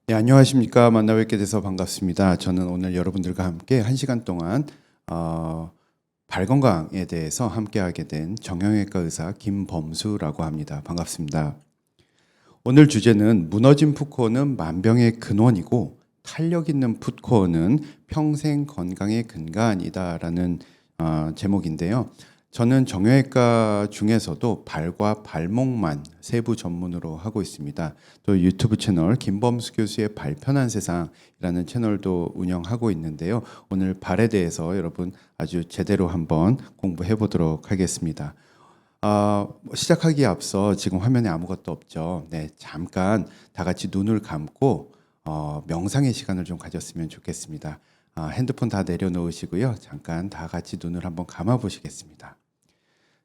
네, 안녕하십니까. 만나 뵙게 돼서 반갑습니다. 저는 오늘 여러분들과 함께 1시간 동안 발 건강에 대해서 함께 하게 된 정형외과 의사 김범수라고 합니다. 반갑습니다. 오늘 주제는 무너진 풋코어는 만병의 근원이고 탄력 있는 풋코어는 평생 건강의 근간이다라는 제목인데요. 저는 정형외과 중에서도 발과 발목만 세부 전문으로 하고 있습니다. 또 유튜브 채널 김범수 교수의 발편한 세상이라는 채널도 운영하고 있는데요. 오늘 발에 대해서 여러분 아주 제대로 한번 공부해 보도록 하겠습니다. 시작하기에 앞서 지금 화면에 아무것도 없죠. 네, 잠깐 다 같이 눈을 감고 명상의 시간을 좀 가졌으면 좋겠습니다. 핸드폰 다 내려놓으시고요. 잠깐 다 같이 눈을 한번 감아 보시겠습니다.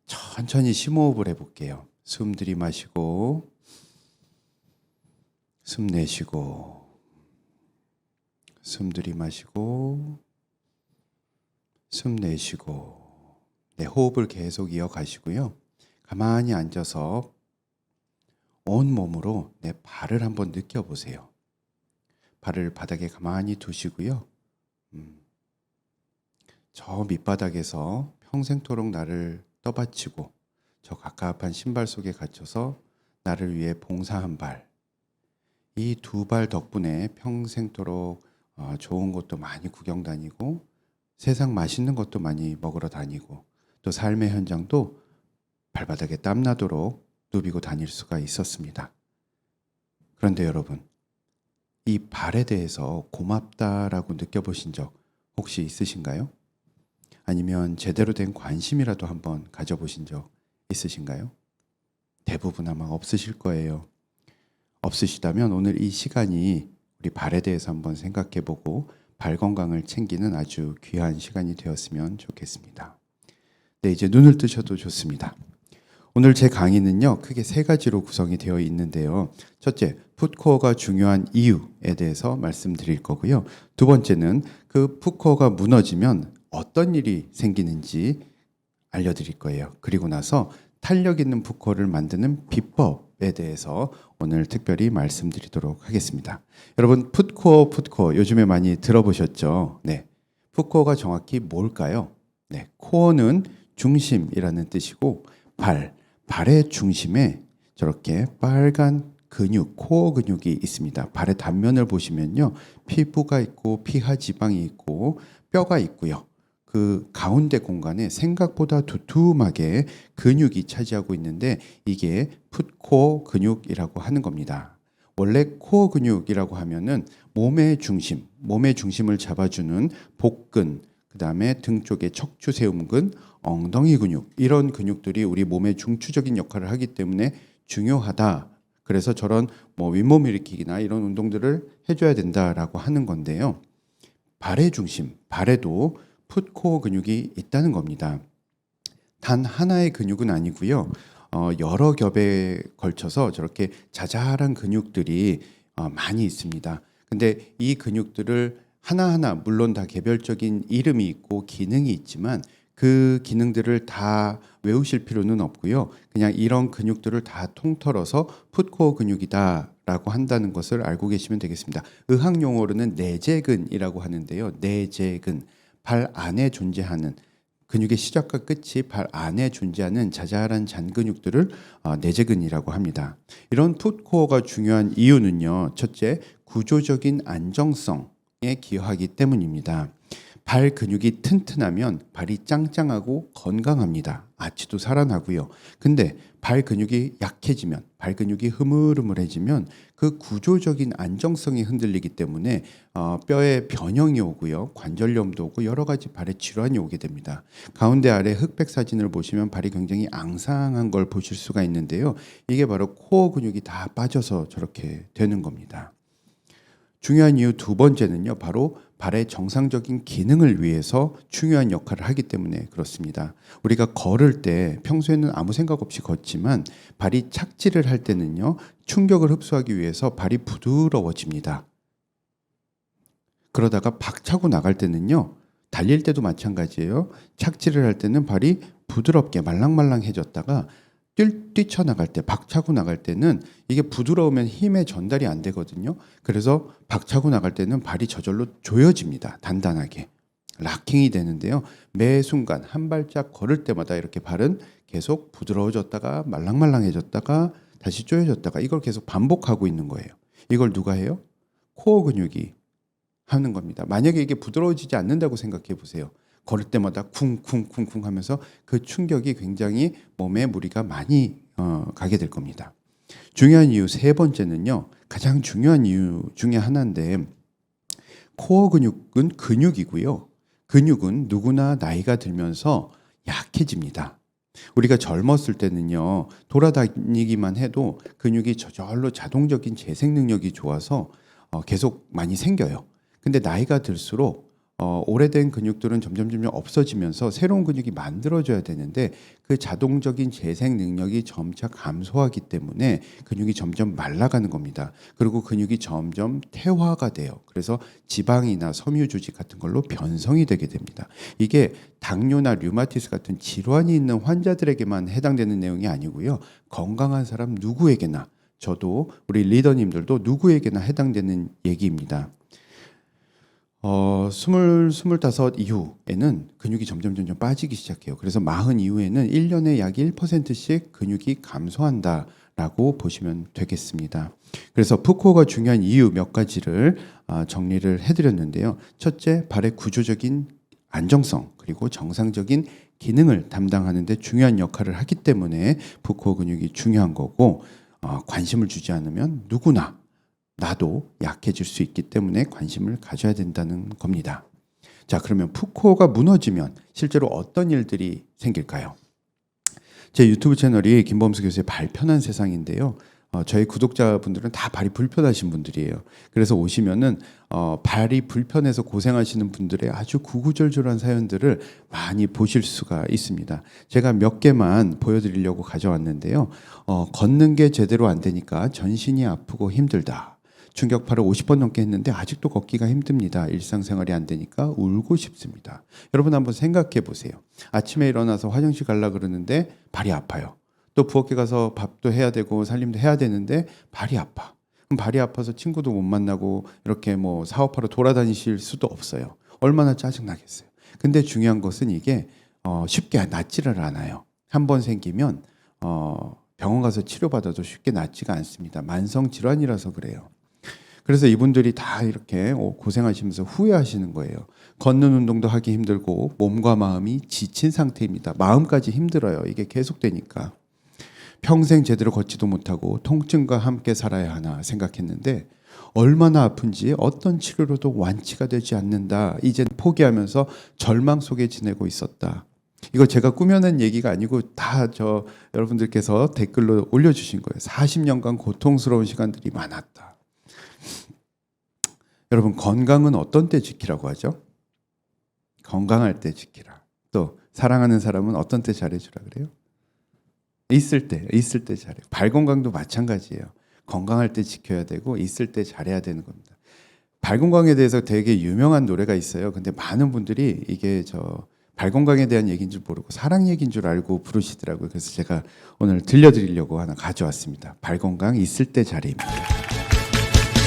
천천히 심호흡을 해볼게요. 숨 들이마시고 숨 내쉬고 숨 들이마시고 숨 내쉬고 네, 호흡을 계속 이어가시고요. 가만히 앉아서 온 몸으로 내 발을 한번 느껴보세요. 발을 바닥에 가만히 두시고요. 저 밑바닥에서 평생토록 나를 떠받치고 저 갑갑한 신발 속에 갇혀서 나를 위해 봉사한 발, 이 두 발 덕분에 평생토록 좋은 곳도 많이 구경 다니고 세상 맛있는 것도 많이 먹으러 다니고 또 삶의 현장도 발바닥에 땀나도록 누비고 다닐 수가 있었습니다. 그런데 여러분, 이 발에 대해서 고맙다라고 느껴보신 적 혹시 있으신가요? 아니면 제대로 된 관심이라도 한번 가져보신 적 있으신가요? 대부분 아마 없으실 거예요. 없으시다면 오늘 이 시간이 우리 발에 대해서 한번 생각해보고 발 건강을 챙기는 아주 귀한 시간이 되었으면 좋겠습니다. 네, 이제 눈을 뜨셔도 좋습니다. 오늘 제 강의는요, 크게 3가지로 구성이 되어 있는데요. 첫째, 풋코어가 중요한 이유에 대해서 말씀드릴 거고요. 두 번째는 그 풋코어가 무너지면 어떤 일이 생기는지 알려드릴 거예요. 그리고 나서 탄력 있는 풋코어를 만드는 비법에 대해서 오늘 특별히 말씀드리도록 하겠습니다. 여러분, 풋코어 요즘에 많이 들어보셨죠? 네, 풋코어가 정확히 뭘까요? 네, 코어는 중심이라는 뜻이고 발의 중심에 저렇게 빨간 근육, 코어 근육이 있습니다. 발의 단면을 보시면요, 피부가 있고 피하 지방이 있고 뼈가 있고요. 그 가운데 공간에 생각보다 두툼하게 근육이 차지하고 있는데 이게 풋코어 근육이라고 하는 겁니다. 원래 코어 근육이라고 하면은 몸의 중심을 잡아주는 복근, 그 다음에 등 쪽에 척추 세움근, 엉덩이 근육, 이런 근육들이 우리 몸의 중추적인 역할을 하기 때문에 중요하다. 그래서 저런 윗몸 일으키기나 이런 운동들을 해줘야 된다라고 하는 건데요. 발의 중심, 발에도 풋코어 근육이 있다는 겁니다. 단 하나의 근육은 아니고요. 여러 겹에 걸쳐서 저렇게 자잘한 근육들이 많이 있습니다. 근데 이 근육들을 하나하나 물론 다 개별적인 이름이 있고 기능이 있지만 그 기능들을 다 외우실 필요는 없고요. 그냥 이런 근육들을 다 통틀어서 풋코어 근육이다라고 한다는 것을 알고 계시면 되겠습니다. 의학 용어로는 내재근이라고 하는데요. 내재근, 발 안에 존재하는 근육의 시작과 끝이 발 안에 존재하는 자잘한 잔근육들을 내재근이라고 합니다. 이런 풋코어가 중요한 이유는요. 첫째, 구조적인 안정성에 기여하기 때문입니다. 발 근육이 튼튼하면 발이 짱짱하고 건강합니다. 아치도 살아나고요. 근데 발 근육이 약해지면, 발 근육이 흐물흐물해지면 그 구조적인 안정성이 흔들리기 때문에 뼈에 변형이 오고요. 관절염도 오고 여러 가지 발에 질환이 오게 됩니다. 가운데 아래 흑백 사진을 보시면 발이 굉장히 앙상한 걸 보실 수가 있는데요. 이게 바로 코어 근육이 다 빠져서 저렇게 되는 겁니다. 중요한 이유 두 번째는요, 바로 발의 정상적인 기능을 위해서 중요한 역할을 하기 때문에 그렇습니다. 우리가 걸을 때 평소에는 아무 생각 없이 걷지만 발이 착지를 할 때는요, 충격을 흡수하기 위해서 발이 부드러워집니다. 그러다가 박차고 나갈 때는요, 달릴 때도 마찬가지예요. 착지를 할 때는 발이 부드럽게 말랑말랑해졌다가 뛰쳐나갈 때, 박차고 나갈 때는 이게 부드러우면 힘의 전달이 안 되거든요. 그래서 박차고 나갈 때는 발이 저절로 조여집니다. 단단하게. 락킹이 되는데요. 매 순간 한 발짝 걸을 때마다 이렇게 발은 계속 부드러워졌다가 말랑말랑해졌다가 다시 조여졌다가 이걸 계속 반복하고 있는 거예요. 이걸 누가 해요? 코어 근육이 하는 겁니다. 만약에 이게 부드러워지지 않는다고 생각해 보세요. 걸을 때마다 쿵쿵쿵쿵 하면서 그 충격이 굉장히 몸에 무리가 많이 가게 될 겁니다. 중요한 이유 세 번째는요. 가장 중요한 이유 중에 하나인데 코어 근육은 근육이고요. 근육은 누구나 나이가 들면서 약해집니다. 우리가 젊었을 때는요. 돌아다니기만 해도 근육이 저절로 자동적인 재생 능력이 좋아서 계속 많이 생겨요. 근데 나이가 들수록 오래된 근육들은 점점 없어지면서 새로운 근육이 만들어져야 되는데 그 자동적인 재생 능력이 점차 감소하기 때문에 근육이 점점 말라가는 겁니다. 그리고 근육이 점점 퇴화가 돼요. 그래서 지방이나 섬유 조직 같은 걸로 변성이 되게 됩니다. 이게 당뇨나 류마티스 같은 질환이 있는 환자들에게만 해당되는 내용이 아니고요. 건강한 사람 누구에게나 저도 우리 리더님들도 누구에게나 해당되는 얘기입니다. 25 이후에는 근육이 점점 빠지기 시작해요. 그래서 40 이후에는 1년에 약 1%씩 근육이 감소한다라고 보시면 되겠습니다. 그래서 푸코가 중요한 이유 몇 가지를 정리를 해드렸는데요. 첫째, 발의 구조적인 안정성 그리고 정상적인 기능을 담당하는 데 중요한 역할을 하기 때문에 푸코 근육이 중요한 거고 관심을 주지 않으면 누구나 나도 약해질 수 있기 때문에 관심을 가져야 된다는 겁니다. 자, 그러면 푸코가 무너지면 실제로 어떤 일들이 생길까요? 제 유튜브 채널이 김범수 교수의 발 편한 세상인데요. 저희 구독자분들은 다 발이 불편하신 분들이에요. 그래서 오시면은 발이 불편해서 고생하시는 분들의 아주 구구절절한 사연들을 많이 보실 수가 있습니다. 제가 몇 개만 보여드리려고 가져왔는데요. 걷는 게 제대로 안 되니까 전신이 아프고 힘들다. 충격파를 50번 넘게 했는데 아직도 걷기가 힘듭니다. 일상생활이 안 되니까 울고 싶습니다. 여러분 한번 생각해 보세요. 아침에 일어나서 화장실 가려고 그러는데 발이 아파요. 또 부엌에 가서 밥도 해야 되고 살림도 해야 되는데 발이 아파. 그럼 발이 아파서 친구도 못 만나고 이렇게 뭐 사업하러 돌아다니실 수도 없어요. 얼마나 짜증나겠어요. 근데 중요한 것은 이게 쉽게 낫지를 않아요. 한번 생기면 병원 가서 치료받아도 쉽게 낫지가 않습니다. 만성 질환이라서 그래요. 그래서 이분들이 다 이렇게 고생하시면서 후회하시는 거예요. 걷는 운동도 하기 힘들고 몸과 마음이 지친 상태입니다. 마음까지 힘들어요. 이게 계속되니까. 평생 제대로 걷지도 못하고 통증과 함께 살아야 하나 생각했는데 얼마나 아픈지 어떤 치료로도 완치가 되지 않는다. 이젠 포기하면서 절망 속에 지내고 있었다. 이거 제가 꾸며낸 얘기가 아니고 다 여러분들께서 댓글로 올려주신 거예요. 40년간 고통스러운 시간들이 많았다. 여러분 건강은 어떤 때 지키라고 하죠? 건강할 때 지키라. 또 사랑하는 사람은 어떤 때 잘해주라 그래요? 있을 때 잘해요. 발 건강도 마찬가지예요. 건강할 때 지켜야 되고 있을 때 잘해야 되는 겁니다. 발 건강에 대해서 되게 유명한 노래가 있어요. 근데 많은 분들이 이게 발 건강에 대한 얘기인 줄 모르고 사랑 얘기인 줄 알고 부르시더라고요. 그래서 제가 오늘 들려드리려고 하나 가져왔습니다. 발 건강 있을 때 잘해입니다.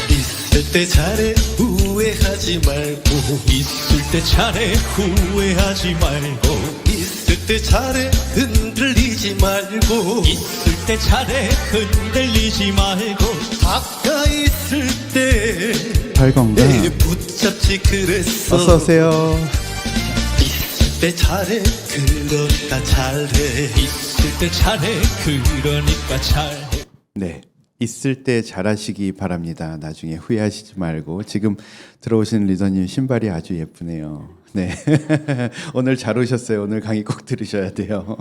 있을 때 잘해 후회하지 말고 있을 때 잘해 후회하지 말고 있을 때 잘해 흔들리지 말고 있을 때 잘해 흔들리지 말고 가까이 있을 때 발 건강 붙잡지 그랬어. 어서 오세요. 있을 때 잘해 그러니까 잘해 있을 때 잘해 그러니까 잘해. 네. 있을 때 잘하시기 바랍니다. 나중에 후회하시지 말고. 지금 들어오신 리더님 신발이 아주 예쁘네요. 네. 오늘 잘 오셨어요. 오늘 강의 꼭 들으셔야 돼요.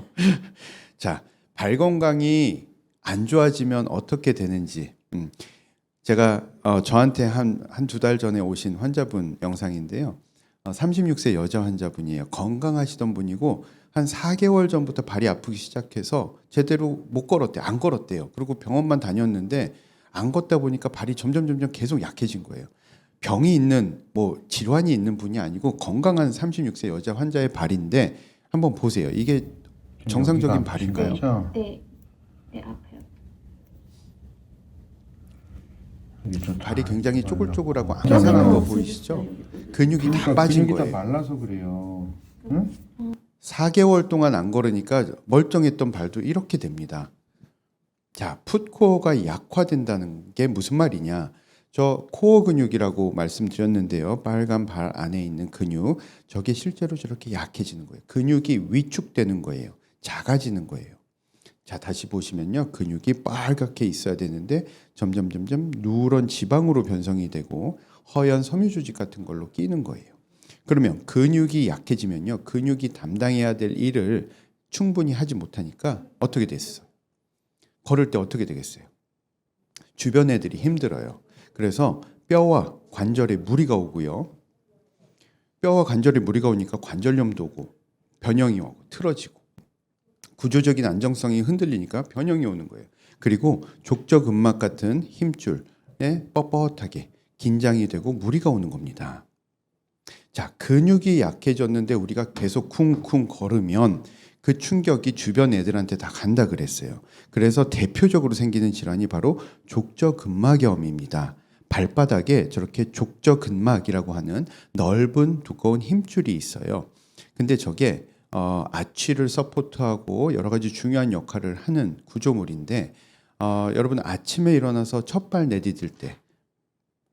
자, 발 건강이 안 좋아지면 어떻게 되는지. 제가 저한테 한두 달 전에 오신 환자분 영상인데요. 36세 여자 환자분이에요. 건강하시던 분이고 한 4개월 전부터 발이 아프기 시작해서 제대로 못 걸었대요. 안 걸었대요. 그리고 병원만 다녔는데 안 걷다 보니까 발이 점점 계속 약해진 거예요. 병이 있는 질환이 있는 분이 아니고 건강한 36세 여자 환자의 발인데 한번 보세요. 이게 정상적인 발인가요? 네. 배 아파요. 발이 굉장히 쪼글쪼글하고 아, 앙상한 거 네. 보이시죠? 근육이 다 그러니까 빠진 근육이 다 거예요. 말라서 그래요. 응? 4개월 동안 안 걸으니까 멀쩡했던 발도 이렇게 됩니다. 자, 풋코어가 약화된다는 게 무슨 말이냐? 저 코어 근육이라고 말씀드렸는데요. 빨간 발 안에 있는 근육, 저게 실제로 저렇게 약해지는 거예요. 근육이 위축되는 거예요. 작아지는 거예요. 자, 다시 보시면요. 근육이 빨갛게 있어야 되는데 점점 누런 지방으로 변성이 되고 허연 섬유조직 같은 걸로 끼는 거예요. 그러면 근육이 약해지면요. 근육이 담당해야 될 일을 충분히 하지 못하니까 어떻게 됐어요? 걸을 때 어떻게 되겠어요? 주변 애들이 힘들어요. 그래서 뼈와 관절에 무리가 오고요. 뼈와 관절에 무리가 오니까 관절염도 오고 변형이 오고 틀어지고 구조적인 안정성이 흔들리니까 변형이 오는 거예요. 그리고 족저근막 같은 힘줄에 뻣뻣하게 긴장이 되고 무리가 오는 겁니다. 자, 근육이 약해졌는데 우리가 계속 쿵쿵 걸으면 그 충격이 주변 애들한테 다 간다 그랬어요. 그래서 대표적으로 생기는 질환이 바로 족저근막염입니다. 발바닥에 저렇게 족저근막이라고 하는 넓은 두꺼운 힘줄이 있어요. 근데 저게 아치를 서포트하고 여러 가지 중요한 역할을 하는 구조물인데 여러분 아침에 일어나서 첫 발 내디딜 때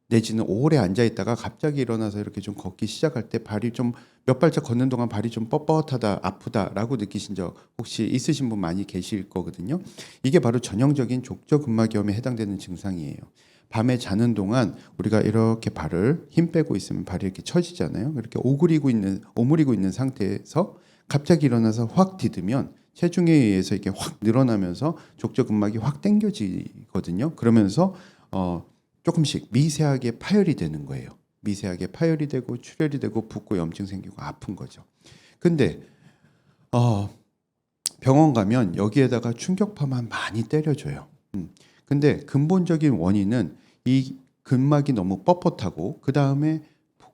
내지는 오래 앉아 있다가 갑자기 일어나서 이렇게 좀 걷기 시작할 때 발이 좀 몇 발짝 걷는 동안 발이 좀 뻣뻣하다, 아프다라고 느끼신 적 혹시 있으신 분 많이 계실 거거든요. 이게 바로 전형적인 족저근막염에 해당되는 증상이에요. 밤에 자는 동안 우리가 이렇게 발을 힘 빼고 있으면 발이 이렇게 처지잖아요. 이렇게 오므리고 있는 상태에서 갑자기 일어나서 확 디디면 체중에 의해서 이렇게 확 늘어나면서 족저근막이 확 당겨지거든요. 그러면서 조금씩 미세하게 파열이 되는 거예요. 미세하게 파열이 되고 출혈이 되고 붓고 염증 생기고 아픈 거죠. 근데 병원 가면 여기에다가 충격파만 많이 때려줘요. 근데 근본적인 원인은 이 근막이 너무 뻣뻣하고 그 다음에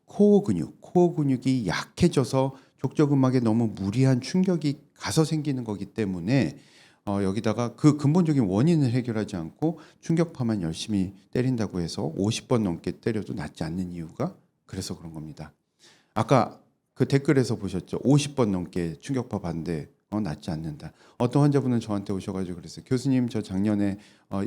코어 근육이 약해져서 족저근막에 너무 무리한 충격이 가서 생기는 거기 때문에 여기다가 그 근본적인 원인을 해결하지 않고 충격파만 열심히 때린다고 해서 50번 넘게 때려도 낫지 않는 이유가 그래서 그런 겁니다. 아까 그 댓글에서 보셨죠? 50번 넘게 충격파 받는데 낫지 않는다. 어떤 환자분은 저한테 오셔가지고 그랬어요. 교수님 저 작년에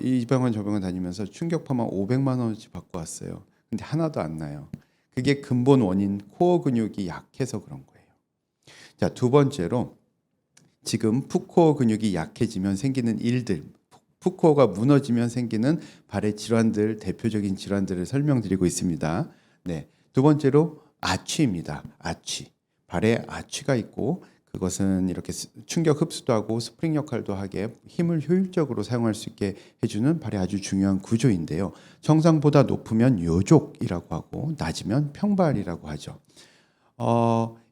이 병원 저 병원 다니면서 충격파만 500만 원어치 받고 왔어요. 근데 하나도 안 나요. 그게 근본 원인 코어 근육이 약해서 그런 거예요. 자, 두 번째로 지금 풋코어 근육이 약해지면 생기는 일들, 풋코어가 무너지면 생기는 발의 질환들, 대표적인 질환들을 설명드리고 있습니다. 네, 두 번째로 아치입니다. 아치. 발에 아치가 있고 그것은 이렇게 충격 흡수도 하고 스프링 역할도 하게 힘을 효율적으로 사용할 수 있게 해주는 발의 아주 중요한 구조인데요. 정상보다 높으면 요족이라고 하고 낮으면 평발이라고 하죠.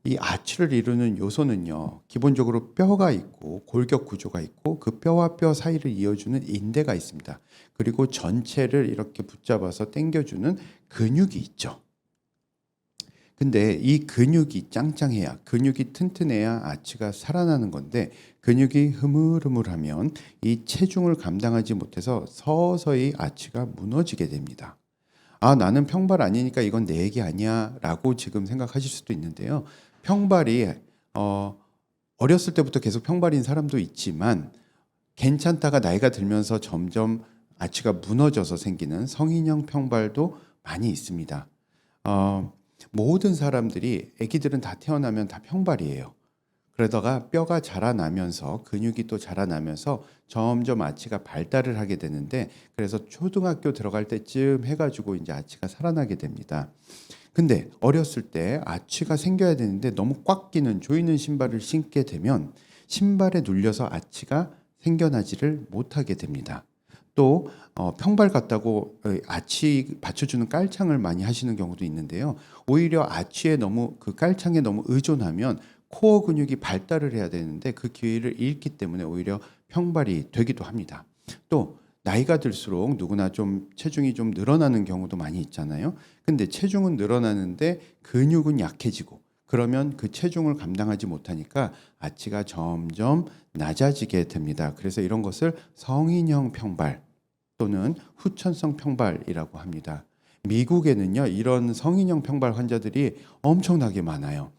이 아치를 이루는 요소는요, 기본적으로 뼈가 있고 골격 구조가 있고 그 뼈와 뼈 사이를 이어주는 인대가 있습니다. 그리고 전체를 이렇게 붙잡아서 당겨주는 근육이 있죠. 근데 이 근육이 짱짱해야, 근육이 튼튼해야 아치가 살아나는 건데 근육이 흐물흐물하면 이 체중을 감당하지 못해서 서서히 아치가 무너지게 됩니다. 나는 평발 아니니까 이건 내 얘기 아니야 라고 지금 생각하실 수도 있는데요. 평발이 어렸을 때부터 계속 평발인 사람도 있지만 괜찮다가 나이가 들면서 점점 아치가 무너져서 생기는 성인형 평발도 많이 있습니다. 모든 사람들이 아기들은 다 태어나면 다 평발이에요. 그러다가 뼈가 자라나면서 근육이 또 자라나면서 점점 아치가 발달을 하게 되는데 그래서 초등학교 들어갈 때쯤 해가지고 이제 아치가 살아나게 됩니다. 근데 어렸을 때 아치가 생겨야 되는데 너무 꽉 끼는 조이는 신발을 신게 되면 신발에 눌려서 아치가 생겨나지를 못하게 됩니다. 또 평발 같다고 아치 받쳐주는 깔창을 많이 하시는 경우도 있는데요. 오히려 아치에 너무 그 깔창에 너무 의존하면 코어 근육이 발달을 해야 되는데 그 기회를 잃기 때문에 오히려 평발이 되기도 합니다. 또 나이가 들수록 누구나 좀 체중이 좀 늘어나는 경우도 많이 있잖아요. 근데 체중은 늘어나는데 근육은 약해지고 그러면 그 체중을 감당하지 못하니까 아치가 점점 낮아지게 됩니다. 그래서 이런 것을 성인형 평발 또는 후천성 평발이라고 합니다. 미국에는요, 이런 성인형 평발 환자들이 엄청나게 많아요.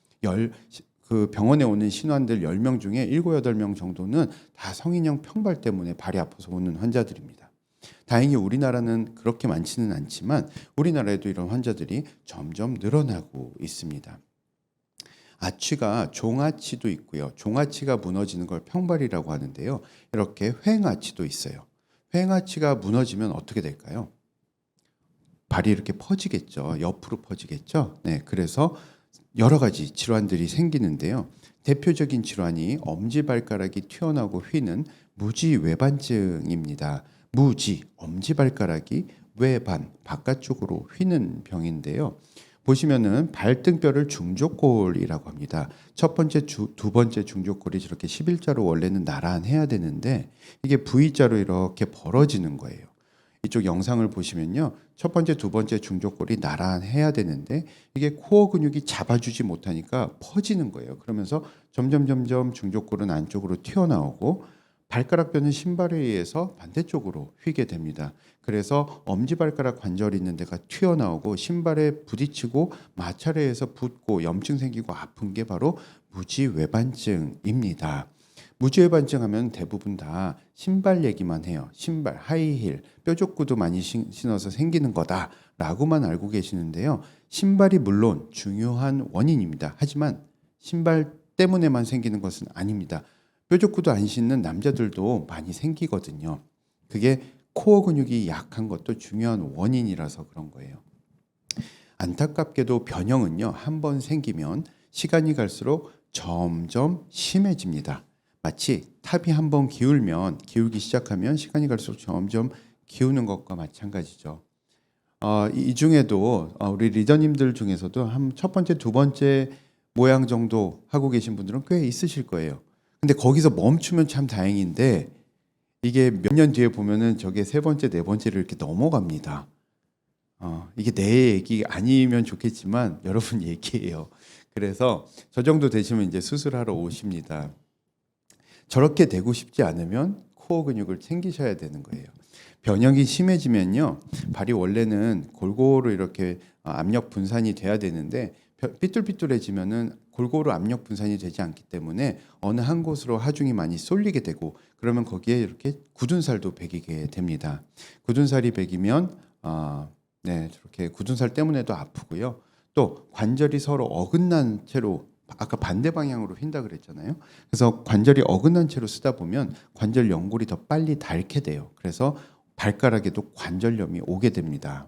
그 병원에 오는 신환들 10명 중에 7, 8명 정도는 다 성인형 평발 때문에 발이 아파서 오는 환자들입니다. 다행히 우리나라는 그렇게 많지는 않지만 우리나라에도 이런 환자들이 점점 늘어나고 있습니다. 아치가 종아치도 있고요. 종아치가 무너지는 걸 평발이라고 하는데요. 이렇게 횡아치도 있어요. 횡아치가 무너지면 어떻게 될까요? 발이 이렇게 퍼지겠죠. 옆으로 퍼지겠죠. 네, 그래서 여러 가지 질환들이 생기는데요. 대표적인 질환이 엄지발가락이 튀어나오고 휘는 무지외반증입니다. 무지, 엄지발가락이 외반, 바깥쪽으로 휘는 병인데요. 보시면은 발등뼈를 중족골이라고 합니다. 첫 번째, 두 번째 중족골이 저렇게 11자로 원래는 나란해야 되는데 이게 V자로 이렇게 벌어지는 거예요. 이쪽 영상을 보시면요. 첫 번째, 두 번째 중족골이 나란해야 되는데 이게 코어 근육이 잡아주지 못하니까 퍼지는 거예요. 그러면서 점점 중족골은 안쪽으로 튀어나오고 발가락뼈는 신발에 의해서 반대쪽으로 휘게 됩니다. 그래서 엄지발가락 관절이 있는 데가 튀어나오고 신발에 부딪히고 마찰에 의해서 붓고 염증 생기고 아픈 게 바로 무지외반증입니다. 무지외반증 하면 대부분 다 신발 얘기만 해요. 신발, 하이힐, 뾰족구도 많이 신어서 생기는 거다라고만 알고 계시는데요. 신발이 물론 중요한 원인입니다. 하지만 신발 때문에만 생기는 것은 아닙니다. 뾰족구도 안 신는 남자들도 많이 생기거든요. 그게 코어 근육이 약한 것도 중요한 원인이라서 그런 거예요. 안타깝게도 변형은요, 한번 생기면 시간이 갈수록 점점 심해집니다. 마치 탑이 한번 기울기 시작하면 시간이 갈수록 점점 기우는 것과 마찬가지죠. 이 중에도 우리 리더님들 중에서도 한 첫 번째, 두 번째 모양 정도 하고 계신 분들은 꽤 있으실 거예요. 근데 거기서 멈추면 참 다행인데 이게 몇 년 뒤에 보면은 저게 세 번째, 네 번째를 이렇게 넘어갑니다. 이게 내 얘기 아니면 좋겠지만 여러분 얘기예요. 그래서 저 정도 되시면 이제 수술하러 오십니다. 저렇게 되고 싶지 않으면 코어 근육을 챙기셔야 되는 거예요. 변형이 심해지면요, 발이 원래는 골고루 이렇게 압력 분산이 돼야 되는데 삐뚤삐뚤해지면은 골고루 압력 분산이 되지 않기 때문에 어느 한 곳으로 하중이 많이 쏠리게 되고 그러면 거기에 이렇게 굳은 살도 배기게 됩니다. 굳은 살이 배기면 저렇게 굳은 살 때문에도 아프고요. 또 관절이 서로 어긋난 채로 아까 반대 방향으로 휜다 그랬잖아요. 그래서 관절이 어긋난 채로 쓰다 보면 관절 연골이 더 빨리 닳게 돼요. 그래서 발가락에도 관절염이 오게 됩니다.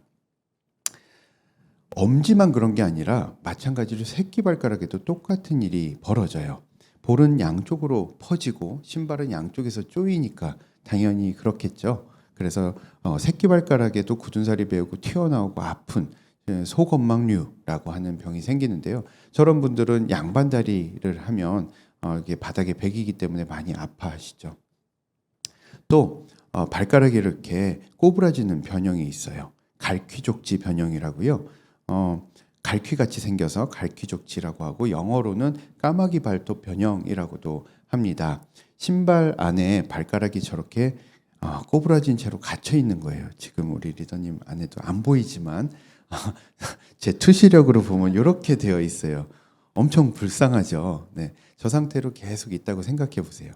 엄지만 그런 게 아니라 마찬가지로 새끼발가락에도 똑같은 일이 벌어져요. 볼은 양쪽으로 퍼지고 신발은 양쪽에서 쪼이니까 당연히 그렇겠죠. 그래서 새끼발가락에도 굳은 살이 배우고 튀어나오고 아픈 소건망류라고 하는 병이 생기는데요. 저런 분들은 양반다리를 하면 이게 바닥에 베기기 때문에 많이 아파하시죠. 또 발가락이 이렇게 꼬부라지는 변형이 있어요. 갈퀴족지 변형이라고요. 갈퀴같이 생겨서 갈퀴족지라고 하고 영어로는 까마귀 발톱 변형이라고도 합니다. 신발 안에 발가락이 저렇게 꼬부라진 채로 갇혀 있는 거예요. 지금 우리 리더님 안에도 안 보이지만 제 투시력으로 보면 이렇게 되어 있어요. 엄청 불쌍하죠. 네, 저 상태로 계속 있다고 생각해 보세요.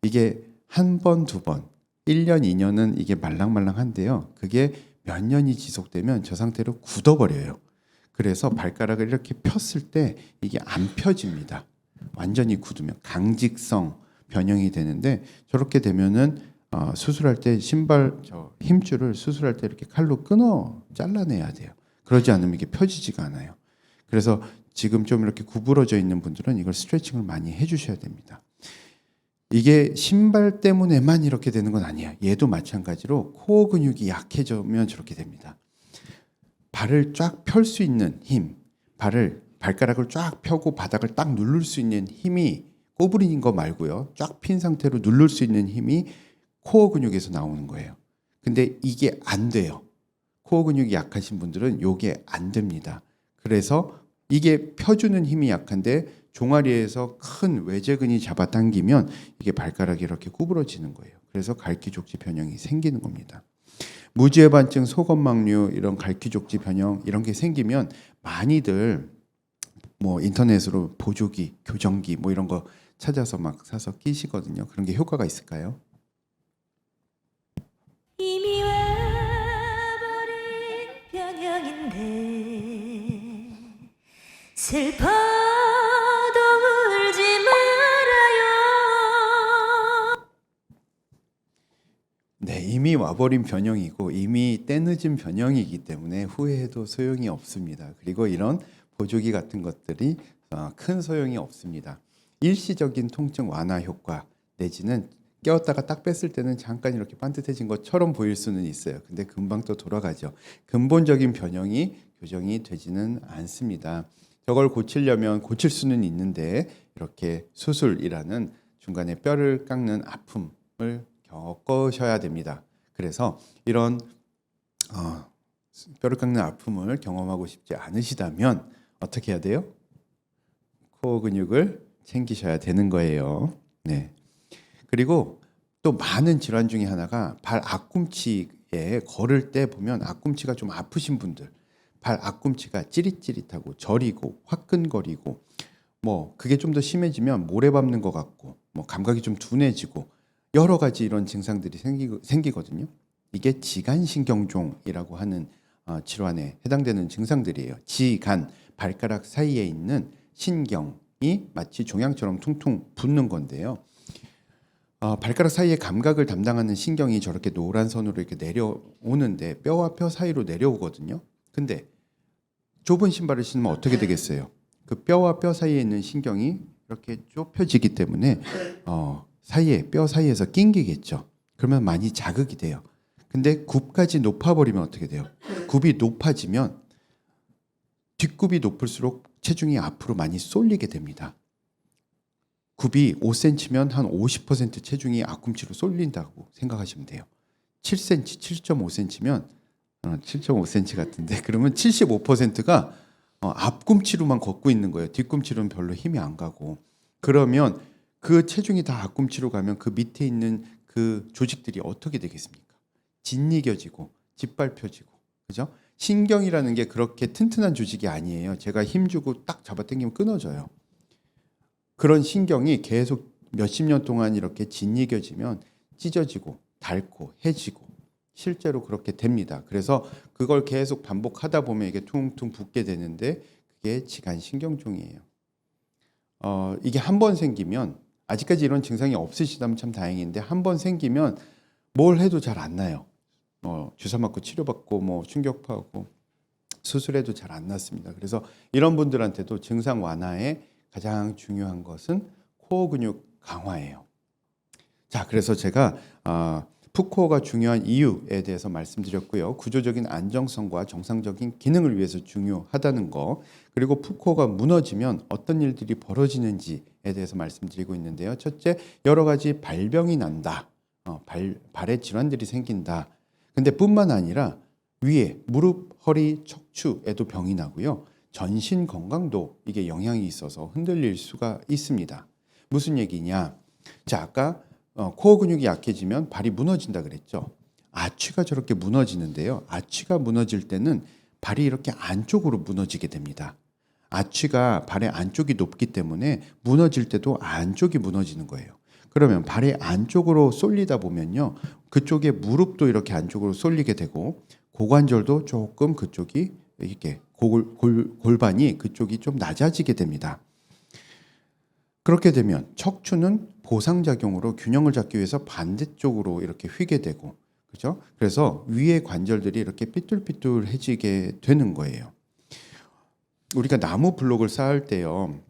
이게 한 번, 두 번, 1년, 2년은 이게 말랑말랑한데요. 그게 몇 년이 지속되면 저 상태로 굳어버려요. 그래서 발가락을 이렇게 폈을 때 이게 안 펴집니다. 완전히 굳으면 강직성 변형이 되는데 저렇게 되면은 수술할 때 신발 힘줄을 수술할 때 이렇게 칼로 잘라내야 돼요. 그러지 않으면 이게 펴지지가 않아요. 그래서 지금 좀 이렇게 구부러져 있는 분들은 이걸 스트레칭을 많이 해주셔야 됩니다. 이게 신발 때문에만 이렇게 되는 건 아니야. 얘도 마찬가지로 코어 근육이 약해지면 저렇게 됩니다. 발을 쫙 펼 수 있는 힘, 발가락을 쫙 펴고 바닥을 딱 누를 수 있는 힘이 꼬부리는 거 말고요. 쫙 핀 상태로 누를 수 있는 힘이 코어 근육에서 나오는 거예요. 근데 이게 안 돼요. 코어 근육이 약하신 분들은 이게 안 됩니다. 그래서 이게 펴주는 힘이 약한데 종아리에서 큰 외제근이 잡아당기면 이게 발가락이 이렇게 구부러지는 거예요. 그래서 갈기족지 변형이 생기는 겁니다. 무지해반증, 소건망류 이런 갈기족지 변형 이런 게 생기면 많이들 뭐 인터넷으로 보조기, 교정기 뭐 이런 거 찾아서 막 사서 끼시거든요. 그런 게 효과가 있을까요? 이미 와버린 변형인데 슬퍼도 울지 말아요. 네, 이미 와버린 변형이고 이미 때늦은 변형이기 때문에 후회해도 소용이 없습니다. 그리고 이런 보조기 같은 것들이 큰 소용이 없습니다. 일시적인 통증 완화 효과 내지는 껴었다가 딱 뺐을 때는 잠깐 이렇게 반듯해진 것처럼 보일 수는 있어요. 근데 금방 또 돌아가죠. 근본적인 변형이 교정이 되지는 않습니다. 저걸 고치려면 고칠 수는 있는데 이렇게 수술이라는 중간에 뼈를 깎는 아픔을 겪으셔야 됩니다. 그래서 이런 뼈를 깎는 아픔을 경험하고 싶지 않으시다면 어떻게 해야 돼요? 코어 근육을 챙기셔야 되는 거예요. 네. 그리고 또 많은 질환 중에 하나가 발 앞꿈치에 걸을 때 보면 앞꿈치가 좀 아프신 분들, 발 앞꿈치가 찌릿찌릿하고 저리고 화끈거리고 뭐 그게 좀 더 심해지면 모래 밟는 것 같고 뭐 감각이 좀 둔해지고 여러 가지 이런 증상들이 생기거든요. 이게 지간신경종이라고 하는 질환에 해당되는 증상들이에요. 지간, 발가락 사이에 있는 신경이 마치 종양처럼 퉁퉁 붓는 건데요. 발가락 사이의 감각을 담당하는 신경이 저렇게 노란 선으로 이렇게 내려오는데 뼈와 뼈 사이로 내려오거든요. 근데 좁은 신발을 신으면 어떻게 되겠어요? 그 뼈와 뼈 사이에 있는 신경이 이렇게 좁혀지기 때문에 뼈 사이에서 낑기겠죠. 그러면 많이 자극이 돼요. 근데 굽까지 높아버리면 어떻게 돼요? 굽이 높아지면 뒷굽이 높을수록 체중이 앞으로 많이 쏠리게 됩니다. 굽이 5cm면 한 50% 체중이 앞꿈치로 쏠린다고 생각하시면 돼요. 7cm, 7.5cm면 7.5cm 같은데 그러면 75%가 앞꿈치로만 걷고 있는 거예요. 뒤꿈치로는 별로 힘이 안 가고. 그러면 그 체중이 다 앞꿈치로 가면 그 밑에 있는 그 조직들이 어떻게 되겠습니까? 짓이겨지고 짓밟혀지고, 그죠? 신경이라는 게 그렇게 튼튼한 조직이 아니에요. 제가 힘주고 딱 잡아당기면 끊어져요. 그런 신경이 계속 몇십 년 동안 이렇게 짓이겨지면 찢어지고 닳고 해지고 실제로 그렇게 됩니다. 그래서 그걸 계속 반복하다 보면 이게 퉁퉁 붓게 되는데 그게 지간신경종이에요. 이게 한 번 생기면 아직까지 이런 증상이 없으시다면 참 다행인데 한 번 생기면 뭘 해도 잘 안 나요. 주사 맞고 치료받고 뭐 충격파하고 수술해도 잘 안 낫습니다. 그래서 이런 분들한테도 증상 완화에 가장 중요한 것은 코어 근육 강화예요. 자, 그래서 제가 풋코어가 중요한 이유에 대해서 말씀드렸고요. 구조적인 안정성과 정상적인 기능을 위해서 중요하다는 거, 그리고 풋코어가 무너지면 어떤 일들이 벌어지는지에 대해서 말씀드리고 있는데요. 첫째, 여러 가지 발병이 난다. 발에 질환들이 생긴다. 근데 뿐만 아니라 위에 무릎, 허리, 척추에도 병이 나고요. 전신 건강도 이게 영향이 있어서 흔들릴 수가 있습니다. 무슨 얘기냐? 자, 아까 코어 근육이 약해지면 발이 무너진다 그랬죠. 아취가 저렇게 무너지는데요. 아취가 무너질 때는 발이 이렇게 안쪽으로 무너지게 됩니다. 아취가 발의 안쪽이 높기 때문에 무너질 때도 안쪽이 무너지는 거예요. 그러면 발이 안쪽으로 쏠리다 보면요. 그쪽에 무릎도 이렇게 안쪽으로 쏠리게 되고 고관절도 조금 그쪽이 이렇게 골반이 그쪽이 좀 낮아지게 됩니다. 그렇게 되면 척추는 보상작용으로 균형을 잡기 위해서 반대쪽으로 이렇게 휘게 되고, 그죠? 그래서 위의 관절들이 이렇게 삐뚤삐뚤해지게 되는 거예요. 우리가 나무 블록을 쌓을 때요,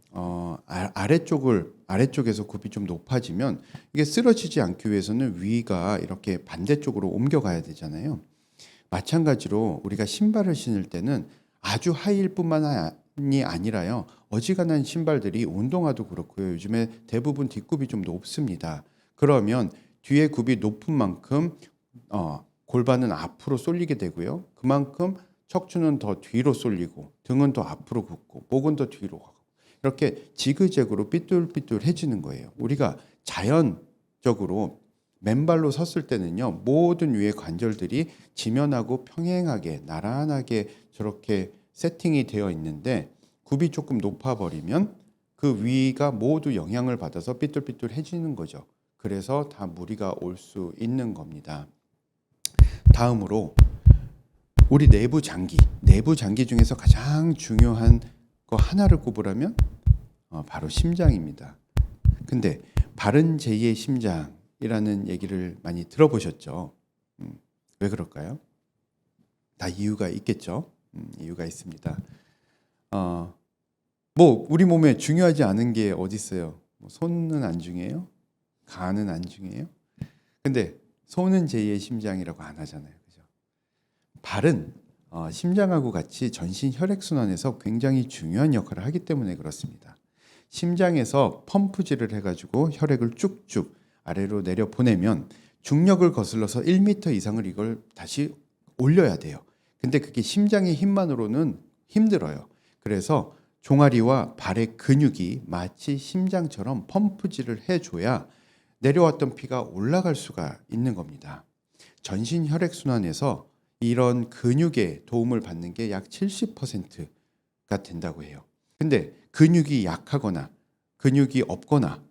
아래쪽에서 굽이 좀 높아지면 이게 쓰러지지 않기 위해서는 위가 이렇게 반대쪽으로 옮겨가야 되잖아요. 마찬가지로 우리가 신발을 신을 때는 아주 하이힐뿐만이 아니라요. 어지간한 신발들이 운동화도 그렇고요. 요즘에 대부분 뒷굽이 좀 높습니다. 그러면 뒤에 굽이 높은 만큼 골반은 앞으로 쏠리게 되고요. 그만큼 척추는 더 뒤로 쏠리고 등은 더 앞으로 굽고 목은 더 뒤로 가고 이렇게 지그재그로 삐뚤삐뚤해지는 거예요. 우리가 자연적으로 맨발로 섰을 때는요, 모든 위의 관절들이 지면하고 평행하게 나란하게 저렇게 세팅이 되어 있는데 굽이 조금 높아버리면 그 위가 모두 영향을 받아서 삐뚤삐뚤해지는 거죠. 그래서 다 무리가 올 수 있는 겁니다. 다음으로 우리 내부 장기 중에서 가장 중요한 거 하나를 꼽으라면 바로 심장입니다. 근데 바른 제2의 심장이라는 얘기를 많이 들어보셨죠? 왜 그럴까요? 다 이유가 있겠죠. 이유가 있습니다. 뭐 우리 몸에 중요하지 않은 게 어디 있어요? 뭐 손은 안 중요해요? 간은 안 중요해요? 근데 손은 제2의 심장이라고 안 하잖아요. 그죠? 발은 심장하고 같이 전신 혈액순환에서 굉장히 중요한 역할을 하기 때문에 그렇습니다. 심장에서 펌프질을 해가지고 혈액을 쭉쭉 아래로 내려 보내면 중력을 거슬러서 1m 이상을 이걸 다시 올려야 돼요. 근데 그게 심장의 힘만으로는 힘들어요. 그래서 종아리와 발의 근육이 마치 심장처럼 펌프질을 해줘야 내려왔던 피가 올라갈 수가 있는 겁니다. 전신 혈액순환에서 이런 근육의 도움을 받는 게 약 70%가 된다고 해요. 근데 근육이 약하거나 근육이 없거나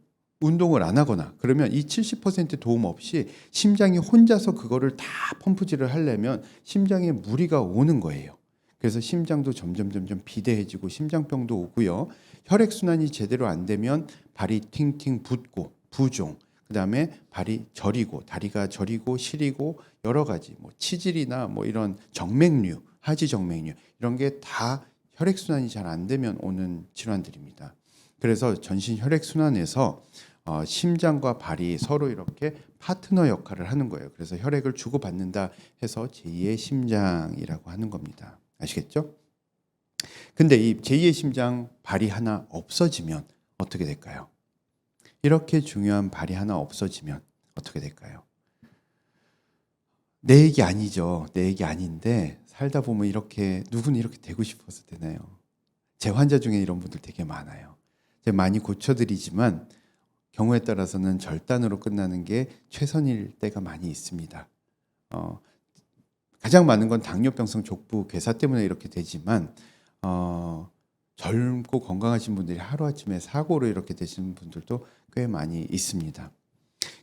운동을 안 하거나 그러면 이 70% 도움 없이 심장이 혼자서 그거를 다 펌프질을 하려면 심장에 무리가 오는 거예요. 그래서 심장도 점점 비대해지고 심장병도 오고요. 혈액순환이 제대로 안 되면 발이 팅팅 붓고 부종, 그다음에 발이 저리고 다리가 저리고 시리고 여러 가지 뭐 치질이나 뭐 이런 정맥류, 하지 정맥류 이런 게 다 혈액순환이 잘 안 되면 오는 질환들입니다. 그래서 전신 혈액순환에서 심장과 발이 서로 이렇게 파트너 역할을 하는 거예요. 그래서 혈액을 주고받는다 해서 제2의 심장이라고 하는 겁니다. 아시겠죠? 근데 이 제2의 심장 발이 하나 없어지면 어떻게 될까요? 이렇게 중요한 발이 하나 없어지면 어떻게 될까요? 내 얘기 아니죠. 내 얘기 아닌데 살다 보면 이렇게 누구는 이렇게 되고 싶어서 되나요? 제 환자 중에 이런 분들 되게 많아요. 제가 많이 고쳐드리지만 경우에 따라서는 절단으로 끝나는 게 최선일 때가 많이 있습니다. 가장 많은 건 당뇨병성 족부 괴사 때문에 이렇게 되지만 젊고 건강하신 분들이 하루아침에 사고로 이렇게 되시는 분들도 꽤 많이 있습니다.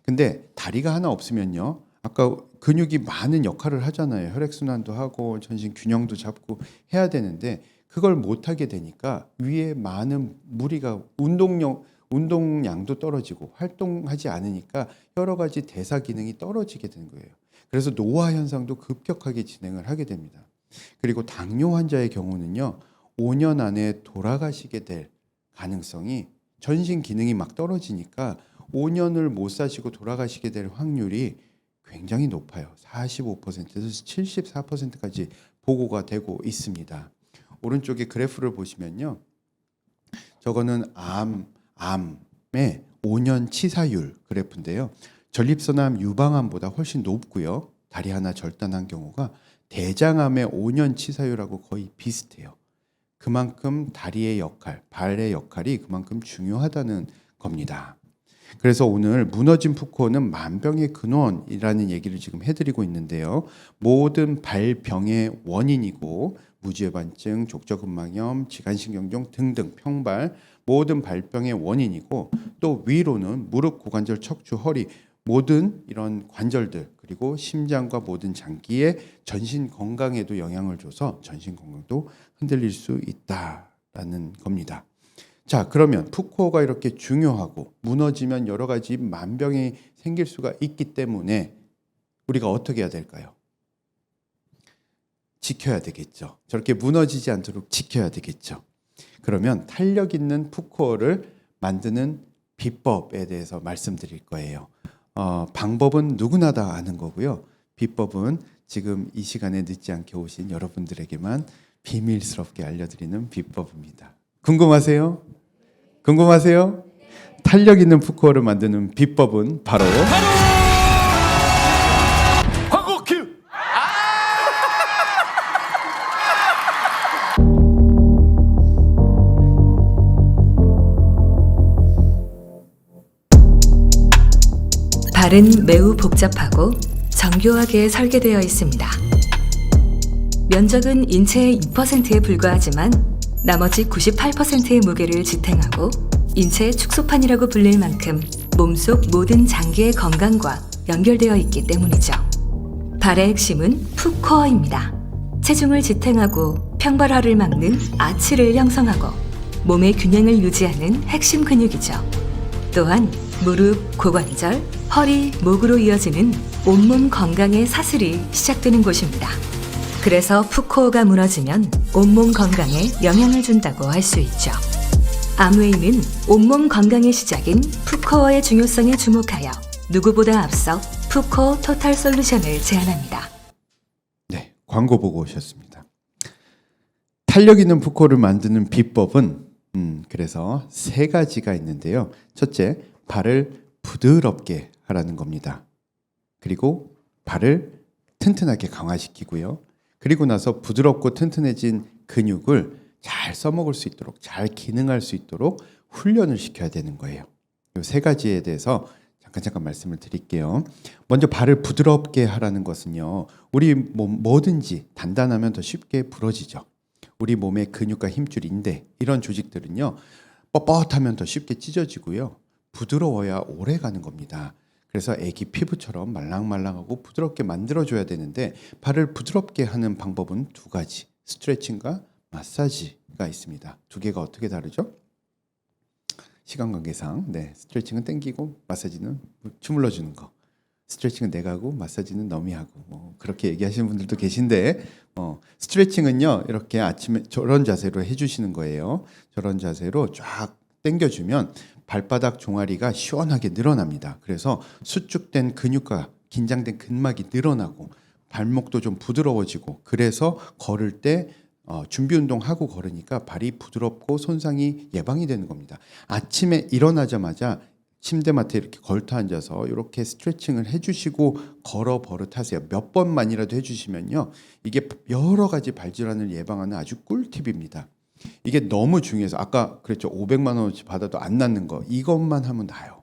근데 다리가 하나 없으면요, 아까 근육이 많은 역할을 하잖아요. 혈액순환도 하고 전신 균형도 잡고 해야 되는데 그걸 못하게 되니까 위에 많은 무리가 운동량도 떨어지고 활동하지 않으니까 여러 가지 대사 기능이 떨어지게 되는 거예요. 그래서 노화 현상도 급격하게 진행을 하게 됩니다. 그리고 당뇨 환자의 경우는요, 5년 안에 돌아가시게 될 가능성이 전신 기능이 막 떨어지니까 5년을 못 사시고 돌아가시게 될 확률이 굉장히 높아요. 45%에서 74%까지 보고가 되고 있습니다. 오른쪽에 그래프를 보시면요, 저거는 암의 5년 치사율 그래프인데요. 전립선암, 유방암보다 훨씬 높고요. 다리 하나 절단한 경우가 대장암의 5년 치사율하고 거의 비슷해요. 그만큼 다리의 역할, 발의 역할이 그만큼 중요하다는 겁니다. 그래서 오늘 무너진 푸코는 만병의 근원이라는 얘기를 지금 해드리고 있는데요. 모든 발병의 원인이고 무지외반증, 족저근막염, 지간신경종 등등 평발 모든 발병의 원인이고 또 위로는 무릎, 고관절, 척추, 허리 모든 이런 관절들 그리고 심장과 모든 장기의 전신 건강에도 영향을 줘서 전신 건강도 흔들릴 수 있다라는 겁니다. 자, 그러면 푸코가 이렇게 중요하고 무너지면 여러 가지 만병이 생길 수가 있기 때문에 우리가 어떻게 해야 될까요? 지켜야 되겠죠. 저렇게 무너지지 않도록 지켜야 되겠죠. 그러면 탄력 있는 푸코를 만드는 비법에 대해서 말씀드릴 거예요. 방법은 누구나 다 아는 거고요. 비법은 지금 이 시간에 늦지 않게 오신 여러분들에게만 비밀스럽게 알려드리는 비법입니다. 궁금하세요? 궁금하세요? 탄력 있는 푸코를 만드는 비법은 바로 광고 큐! 발은 매우 복잡하고 정교하게 설계되어 있습니다. 면적은 인체의 2%에 불과하지만 나머지 98%의 무게를 지탱하고 인체의 축소판이라고 불릴 만큼 몸속 모든 장기의 건강과 연결되어 있기 때문이죠. 발의 핵심은 풋코어입니다. 체중을 지탱하고 평발화를 막는 아치를 형성하고 몸의 균형을 유지하는 핵심 근육이죠. 또한 무릎, 고관절, 허리, 목으로 이어지는 온몸 건강의 사슬이 시작되는 곳입니다. 그래서 풋코어가 무너지면 온몸 건강에 영향을 준다고 할 수 있죠. 암웨이는 온몸 건강의 시작인 풋코어의 중요성에 주목하여 누구보다 앞서 풋코어 토탈 솔루션을 제안합니다. 네, 광고 보고 오셨습니다. 탄력 있는 풋코어를 만드는 비법은 그래서 세 가지가 있는데요. 첫째, 발을 부드럽게 하라는 겁니다. 그리고 발을 튼튼하게 강화시키고요. 그리고 나서 부드럽고 튼튼해진 근육을 잘 써먹을 수 있도록, 잘 기능할 수 있도록 훈련을 시켜야 되는 거예요. 이 세 가지에 대해서 잠깐 말씀을 드릴게요. 먼저 발을 부드럽게 하라는 것은요. 우리 몸 뭐든지 단단하면 더 쉽게 부러지죠. 우리 몸의 근육과 힘줄, 인대 이런 조직들은요. 뻣뻣하면 더 쉽게 찢어지고요. 부드러워야 오래 가는 겁니다. 그래서 애기 피부처럼 말랑말랑하고 부드럽게 만들어줘야 되는데 발을 부드럽게 하는 방법은 두 가지. 스트레칭과 마사지가 있습니다. 두 개가 어떻게 다르죠? 시간 관계상 스트레칭은 땡기고 마사지는 주물러주는 거. 스트레칭은 내가 하고 마사지는 너미 하고 그렇게 얘기하시는 분들도 계신데 스트레칭은요 이렇게 아침에 저런 자세로 해주시는 거예요. 저런 자세로 쫙 당겨주면 발바닥 종아리가 시원하게 늘어납니다. 그래서 수축된 근육과 긴장된 근막이 늘어나고 발목도 좀 부드러워지고 그래서 걸을 때 준비 운동하고 걸으니까 발이 부드럽고 손상이 예방이 되는 겁니다. 아침에 일어나자마자 침대맡에 이렇게 걸터 앉아서 이렇게 스트레칭을 해주시고 걸어 버릇하세요. 몇 번만이라도 해주시면요. 이게 여러 가지 발질환을 예방하는 아주 꿀팁입니다. 이게 너무 중요해서 아까 그랬죠. 500만 원어치 받아도 안 낫는 거. 이것만 하면 나요.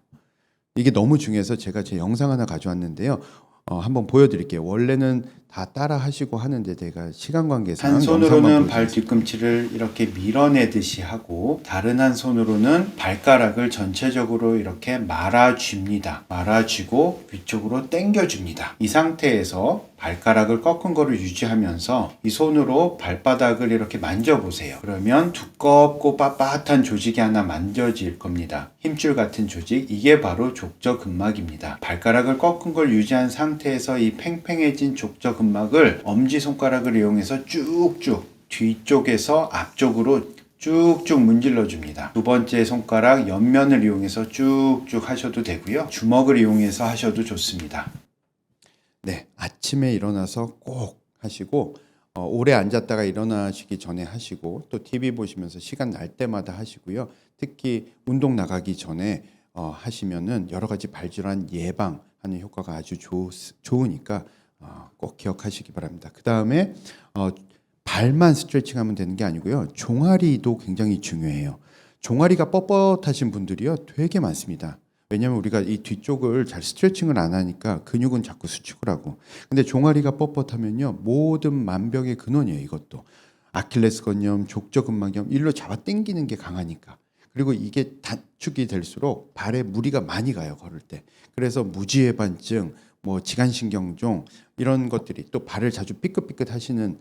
이게 너무 중요해서 제가 제 영상 하나 가져왔는데요. 한번 보여드릴게요. 원래는 다 따라 하시고 하는데 제가 시간 관계상 한 손으로는 발 뒤꿈치를 이렇게 밀어내듯이 하고 다른 한 손으로는 발가락을 전체적으로 이렇게 말아줍니다. 말아주고 위쪽으로 당겨줍니다. 이 상태에서 발가락을 꺾은 거를 유지하면서 이 손으로 발바닥을 이렇게 만져보세요. 그러면 두껍고 빳빳한 조직이 하나 만져질 겁니다. 힘줄 같은 조직, 이게 바로 족저근막입니다. 발가락을 꺾은 걸 유지한 상태에서 이 팽팽해진 족저근막을 엄지손가락을 이용해서 쭉쭉 뒤쪽에서 앞쪽으로 쭉쭉 문질러 줍니다. 두 번째 손가락 옆면을 이용해서 쭉쭉 하셔도 되고요. 주먹을 이용해서 하셔도 좋습니다. 네, 아침에 일어나서 꼭 하시고 오래 앉았다가 일어나시기 전에 하시고 또 TV 보시면서 시간 날 때마다 하시고요. 특히 운동 나가기 전에 하시면은 여러 가지 발질환 예방하는 효과가 아주 좋으니까 꼭 기억하시기 바랍니다. 그 다음에 발만 스트레칭하면 되는 게 아니고요. 종아리도 굉장히 중요해요. 종아리가 뻣뻣하신 분들이요 되게 많습니다. 왜냐하면 우리가 이 뒤쪽을 잘 스트레칭을 안 하니까 근육은 자꾸 수축을 하고 근데 종아리가 뻣뻣하면요 모든 만병의 근원이에요. 이것도 아킬레스건염, 족저근막염 일로 잡아 당기는 게 강하니까 그리고 이게 단축이 될수록 발에 무리가 많이 가요. 걸을 때. 그래서 무지해반증, 지간신경종 이런 것들이 또 발을 자주 삐끗삐끗 하시는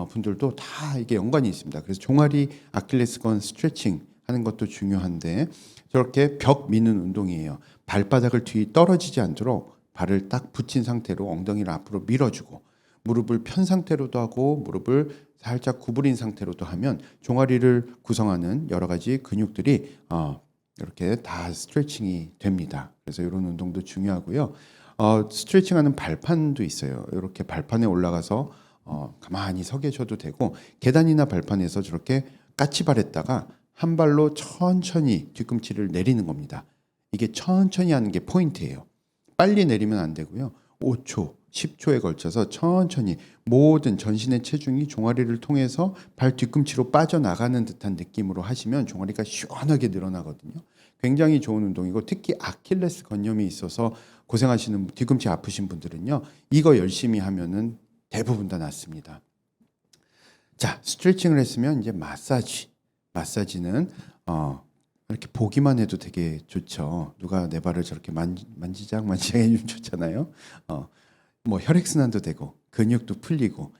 분들도 다 이게 연관이 있습니다. 그래서 종아리 아킬레스건 스트레칭 하는 것도 중요한데 저렇게 벽 미는 운동이에요. 발바닥을 뒤 떨어지지 않도록 발을 딱 붙인 상태로 엉덩이를 앞으로 밀어주고 무릎을 편 상태로도 하고 무릎을 살짝 구부린 상태로도 하면 종아리를 구성하는 여러 가지 근육들이 이렇게 다 스트레칭이 됩니다. 그래서 이런 운동도 중요하고요. 스트레칭하는 발판도 있어요. 이렇게 발판에 올라가서 가만히 서 계셔도 되고 계단이나 발판에서 저렇게 까치발했다가 한 발로 천천히 뒤꿈치를 내리는 겁니다. 이게 천천히 하는 게 포인트예요. 빨리 내리면 안 되고요. 5초, 10초에 걸쳐서 천천히 모든 전신의 체중이 종아리를 통해서 발 뒤꿈치로 빠져나가는 듯한 느낌으로 하시면 종아리가 시원하게 늘어나거든요. 굉장히 좋은 운동이고 특히 아킬레스 건염이 있어서 고생하시는 뒤꿈치 아프신 분들은요. 이거 열심히 하면은 대부분 다 낫습니다. 자, 스트레칭을 했으면 이제 마사지는 이렇게 보기만 해도 되게 좋죠. 누가 내 발을 저렇게 만지작 해주면 좋잖아요. 뭐 혈액순환도 되고 근육도 풀리고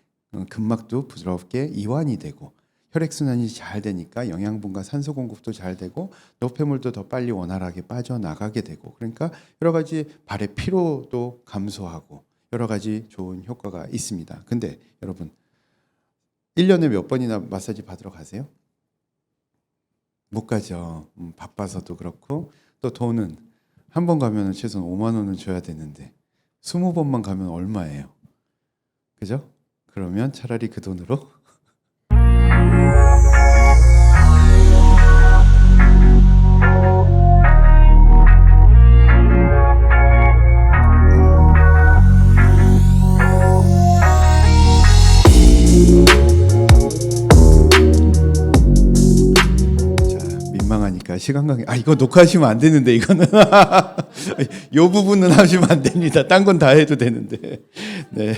근막도 부드럽게 이완이 되고 혈액순환이 잘 되니까 영양분과 산소 공급도 잘 되고 노폐물도 더 빨리 원활하게 빠져나가게 되고 그러니까 여러 가지 발의 피로도 감소하고 여러 가지 좋은 효과가 있습니다. 근데 여러분 1년에 몇 번이나 마사지 받으러 가세요? 못 가죠. 바빠서도 그렇고 또 돈은 한 번 가면 최소한 5만 원은 줘야 되는데 20번만 가면 얼마예요? 그죠? 그러면 차라리 그 돈으로 민망하니까 시간 관계 이거 녹화하시면 안 되는데 이거는 요 부분은 하시면 안 됩니다. 딴 건 다 해도 되는데. 네.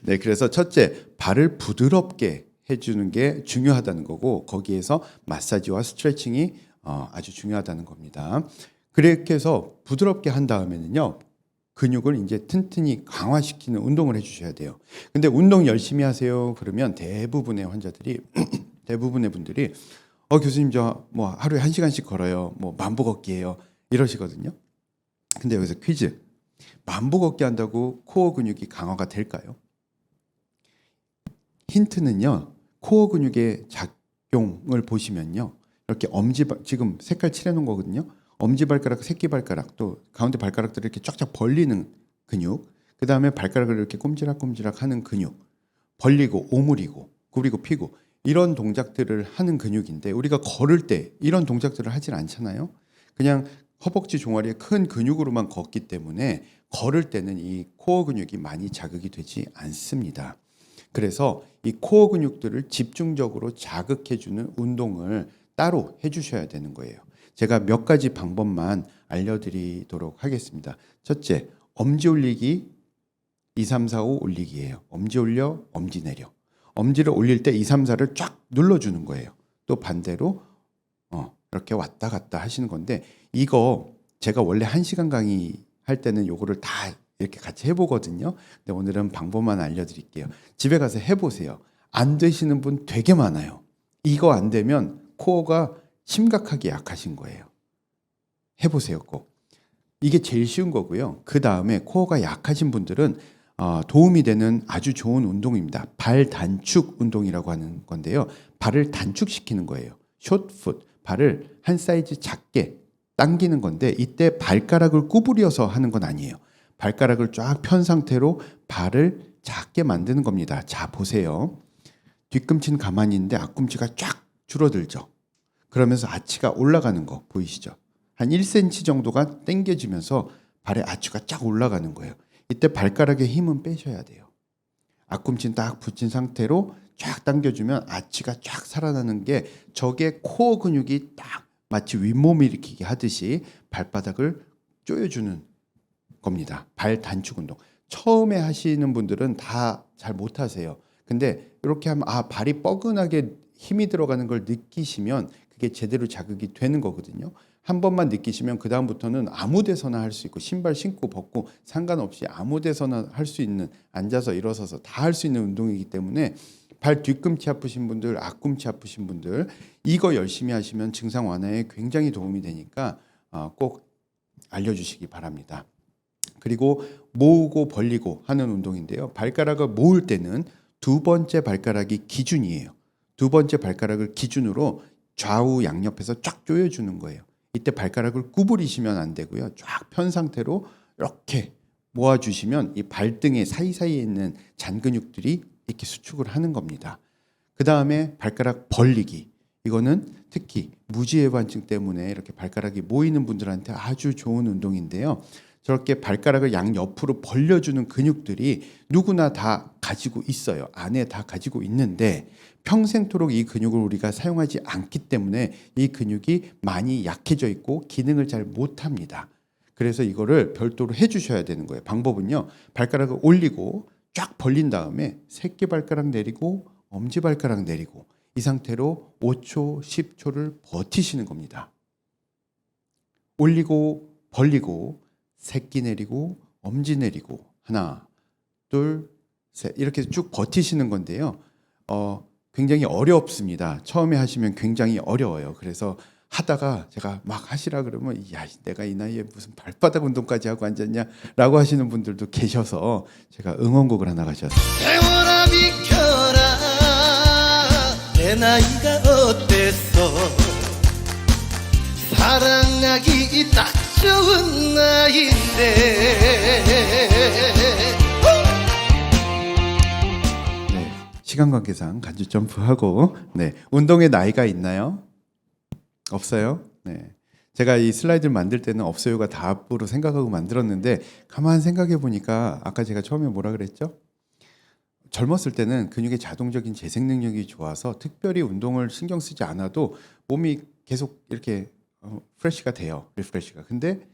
네, 그래서 첫째, 발을 부드럽게 해주는 게 중요하다는 거고 거기에서 마사지와 스트레칭이 아주 중요하다는 겁니다. 그렇게 해서 부드럽게 한 다음에는요. 근육을 이제 튼튼히 강화시키는 운동을 해주셔야 돼요. 근데 운동 열심히 하세요. 그러면 대부분의 분들이 교수님 저 뭐 하루에 1시간씩 걸어요. 뭐 만보 걷기예요. 이러시거든요. 근데 여기서 퀴즈. 만보 걷기 한다고 코어 근육이 강화가 될까요? 힌트는요. 코어 근육의 작용을 보시면요. 이렇게 지금 색깔 칠해 놓은 거거든요. 엄지발가락, 새끼발가락 또 가운데 발가락들을 이렇게 쫙쫙 벌리는 근육. 그다음에 발가락을 이렇게 꼼지락꼼지락 하는 근육. 벌리고 오므리고 구리고 피고 이런 동작들을 하는 근육인데 우리가 걸을 때 이런 동작들을 하질 않잖아요. 그냥 허벅지 종아리에 큰 근육으로만 걷기 때문에 걸을 때는 이 코어 근육이 많이 자극이 되지 않습니다. 그래서 이 코어 근육들을 집중적으로 자극해주는 운동을 따로 해주셔야 되는 거예요. 제가 몇 가지 방법만 알려드리도록 하겠습니다. 첫째, 엄지 올리기 2, 3, 4, 5 올리기예요. 엄지 올려, 엄지 내려. 엄지를 올릴 때 2, 3, 4를 쫙 눌러주는 거예요. 또 반대로 이렇게 왔다 갔다 하시는 건데 이거 제가 원래 1시간 강의 할 때는 요거를 다 이렇게 같이 해보거든요. 근데 오늘은 방법만 알려드릴게요. 집에 가서 해보세요. 안 되시는 분 되게 많아요. 이거 안 되면 코어가 심각하게 약하신 거예요. 해보세요 꼭. 이게 제일 쉬운 거고요. 그 다음에 코어가 약하신 분들은 도움이 되는 아주 좋은 운동입니다. 발 단축 운동이라고 하는 건데요. 발을 단축시키는 거예요. 숏풋, 발을 한 사이즈 작게 당기는 건데 이때 발가락을 구부려서 하는 건 아니에요. 발가락을 쫙 편 상태로 발을 작게 만드는 겁니다. 자, 보세요. 뒤꿈치는 가만히 있는데 앞꿈치가 쫙 줄어들죠. 그러면서 아치가 올라가는 거 보이시죠? 한 1cm 정도가 당겨지면서 발의 아치가 쫙 올라가는 거예요. 이때 발가락의 힘은 빼셔야 돼요. 앞꿈치는 딱 붙인 상태로 쫙 당겨주면 아치가 쫙 살아나는 게 저게 코어 근육이 딱 마치 윗몸 일으키기 하듯이 발바닥을 조여주는 겁니다. 발 단축 운동. 처음에 하시는 분들은 다 잘 못하세요. 근데 이렇게 하면 발이 뻐근하게 힘이 들어가는 걸 느끼시면 그게 제대로 자극이 되는 거거든요. 한 번만 느끼시면 그 다음부터는 아무 데서나 할 수 있고 신발 신고 벗고 상관없이 아무 데서나 할 수 있는 앉아서 일어서서 다 할 수 있는 운동이기 때문에 발 뒤꿈치 아프신 분들, 앞꿈치 아프신 분들 이거 열심히 하시면 증상 완화에 굉장히 도움이 되니까 꼭 알려주시기 바랍니다. 그리고 모으고 벌리고 하는 운동인데요. 발가락을 모을 때는 두 번째 발가락이 기준이에요. 두 번째 발가락을 기준으로 좌우 양옆에서 쫙 조여주는 거예요. 이때 발가락을 구부리시면 안 되고요. 쫙 편 상태로 이렇게 모아주시면 이 발등의 사이사이에 있는 잔근육들이 이렇게 수축을 하는 겁니다. 그 다음에 발가락 벌리기. 이거는 특히 무지해반증 때문에 이렇게 발가락이 모이는 분들한테 아주 좋은 운동인데요. 저렇게 발가락을 양옆으로 벌려주는 근육들이 누구나 다 가지고 있어요. 안에 다 가지고 있는데 평생토록 이 근육을 우리가 사용하지 않기 때문에 이 근육이 많이 약해져 있고 기능을 잘 못합니다. 그래서 이거를 별도로 해주셔야 되는 거예요. 방법은요. 발가락을 올리고 쫙 벌린 다음에 새끼발가락 내리고 엄지발가락 내리고 이 상태로 5초, 10초를 버티시는 겁니다. 올리고 벌리고 새끼 내리고 엄지 내리고 하나, 둘, 셋 이렇게 쭉 버티시는 건데요. 굉장히 어렵습니다. 처음에 하시면 굉장히 어려워요. 그래서 하다가 제가 막 하시라 그러면 야, 내가 이 나이에 무슨 발바닥 운동까지 하고 앉았냐라고 하시는 분들도 계셔서 제가 응원곡을 하나 가져왔어요. 세월아 비켜라 내 나이가 어땠어 사랑하기 딱 좋은 나이인데 네, 시간 관계상 간주 점프하고 네, 운동에 나이가 있나요? 없어요? 네. 제가 이 슬라이드를 만들 때는 없어요가 답으로 생각하고 만들었는데 가만 생각해 보니까 아까 제가 처음에 뭐라 그랬죠? 젊었을 때는 근육의 자동적인 재생 능력이 좋아서 특별히 운동을 신경 쓰지 않아도 몸이 계속 이렇게 프레시가 돼요. 리프레시가. 근데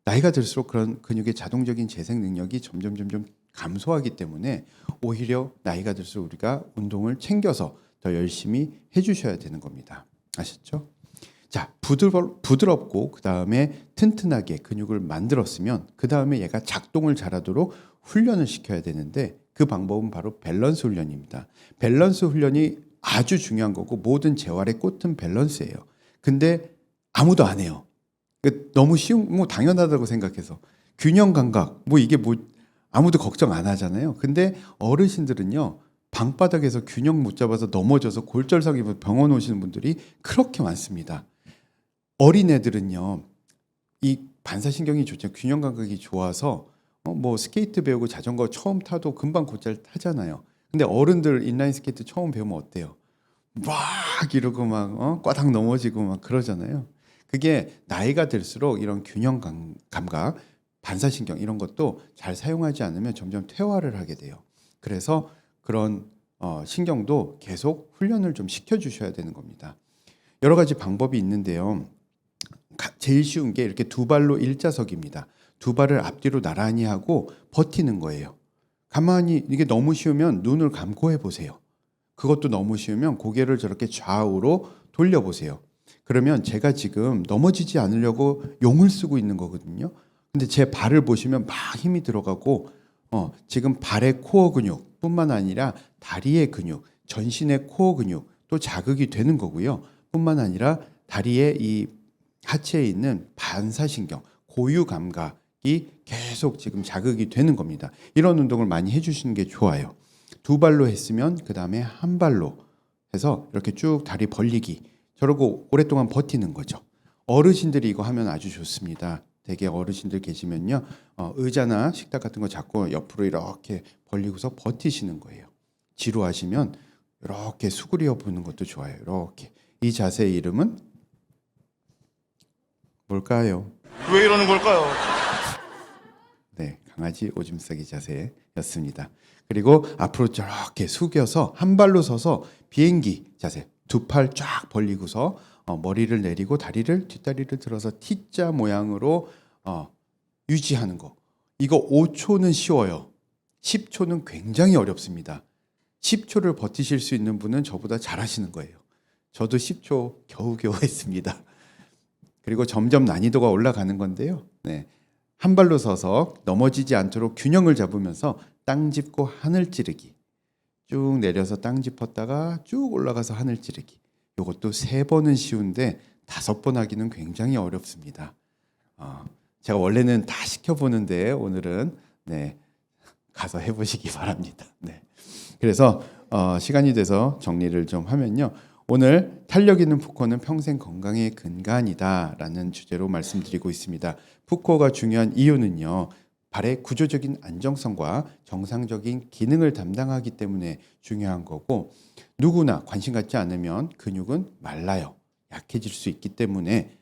나이가 들수록 그런 근육의 자동적인 재생 능력이 점점 감소하기 때문에 오히려 나이가 들수록 우리가 운동을 챙겨서 더 열심히 해주셔야 되는 겁니다. 아셨죠? 자, 부드럽고 그 다음에 튼튼하게 근육을 만들었으면 그 다음에 얘가 작동을 잘하도록 훈련을 시켜야 되는데 그 방법은 바로 밸런스 훈련입니다. 밸런스 훈련이 아주 중요한 거고 모든 재활의 꽃은 밸런스예요. 근데 아무도 안 해요. 너무 쉬운, 뭐 당연하다고 생각해서 균형 감각, 이게 아무도 걱정 안 하잖아요. 근데 어르신들은요. 방바닥에서 균형 못 잡아서 넘어져서 골절상 입어서 병원 오시는 분들이 그렇게 많습니다. 어린애들은요, 이 반사신경이 좋죠. 균형 감각이 좋아서 스케이트 배우고 자전거 처음 타도 금방 곧잘 타잖아요. 근데 어른들 인라인 스케이트 처음 배우면 어때요? 막 이러고 막 꽈당 넘어지고 막 그러잖아요. 그게 나이가 들수록 이런 균형 감각, 반사신경 이런 것도 잘 사용하지 않으면 점점 퇴화를 하게 돼요. 그래서 그런 신경도 계속 훈련을 좀 시켜주셔야 되는 겁니다. 여러 가지 방법이 있는데요. 제일 쉬운 게 이렇게 두 발로 일자석입니다. 두 발을 앞뒤로 나란히 하고 버티는 거예요. 가만히 이게 너무 쉬우면 눈을 감고 해보세요. 그것도 너무 쉬우면 고개를 저렇게 좌우로 돌려보세요. 그러면 제가 지금 넘어지지 않으려고 용을 쓰고 있는 거거든요. 근데 제 발을 보시면 막 힘이 들어가고 지금 발의 코어 근육 뿐만 아니라 다리의 근육, 전신의 코어 근육 또 자극이 되는 거고요. 뿐만 아니라 다리의 이 하체에 있는 반사신경, 고유 감각이 계속 지금 자극이 되는 겁니다. 이런 운동을 많이 해주시는 게 좋아요. 두 발로 했으면 그 다음에 한 발로 해서 이렇게 쭉 다리 벌리기. 저러고 오랫동안 버티는 거죠. 어르신들이 이거 하면 아주 좋습니다. 되게 어르신들 계시면요. 의자나 식탁 같은 거 잡고 옆으로 이렇게 벌리고서 버티시는 거예요. 지루하시면 이렇게 수그려 보는 것도 좋아요. 이렇게. 이 자세의 이름은 뭘까요? 왜 이러는 걸까요? 네, 강아지 오줌 싸기 자세였습니다. 그리고 앞으로 저렇게 숙여서 한 발로 서서 비행기 자세. 두 팔 쫙 벌리고서 머리를 내리고 다리를 뒷다리를 들어서 T자 모양으로 유지하는 거. 이거 5초는 쉬워요. 10초는 굉장히 어렵습니다. 10초를 버티실 수 있는 분은 저보다 잘하시는 거예요. 저도 10초 겨우겨우 했습니다. 그리고 점점 난이도가 올라가는 건데요. 네. 한 발로 서서 넘어지지 않도록 균형을 잡으면서 땅 짚고 하늘 찌르기. 쭉 내려서 땅 짚었다가 쭉 올라가서 하늘 찌르기. 이것도 3번은 쉬운데 5번 하기는 굉장히 어렵습니다. 제가 원래는 다 시켜보는데 오늘은 가서 해보시기 바랍니다. 네. 그래서 시간이 돼서 정리를 좀 하면요. 오늘 탄력 있는 푸코는 평생 건강의 근간이다라는 주제로 말씀드리고 있습니다. 푸코가 중요한 이유는요. 발의 구조적인 안정성과 정상적인 기능을 담당하기 때문에 중요한 거고 누구나 관심 갖지 않으면 근육은 말라요. 약해질 수 있기 때문에